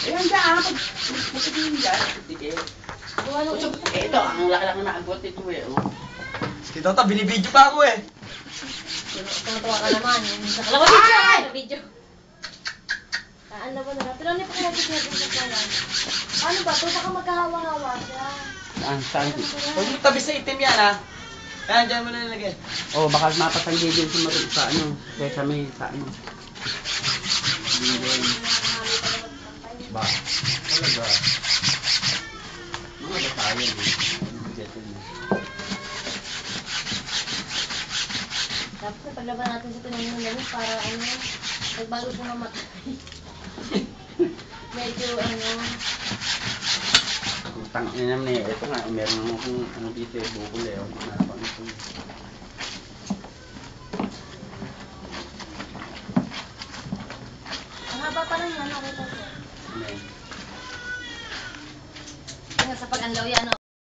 Ayan dyan, magsabihin dyan. Sige. Ito, ang laki-laki na agot ito eh. Si Tata, binibidyo pa ako eh. Tumatawa ka naman. Nakalawa video! Video. Ano ba na? Pero ano pa kaya siya din sa kawan? Ano ba? Ito baka magkahawa-hawa siya. Saan? Huwag mo tabi sa itim yan ha. Yan, dyan mo na nilagay. Oh, baka mapasanggi din sa ano. Sesame sa ano. Ba? Talaga. Mga batayan eh. Dapat paglaban natin sa tinanong namin para ano, nagbago siya mamatay. Medyo ano. Utang ina naman eh. Ito nga, meron akong ano dito eh. Bukol eh. Manapang ito. Ang haba pa rin yan, nakita ko. Amen. Sa pag-anlaw yan,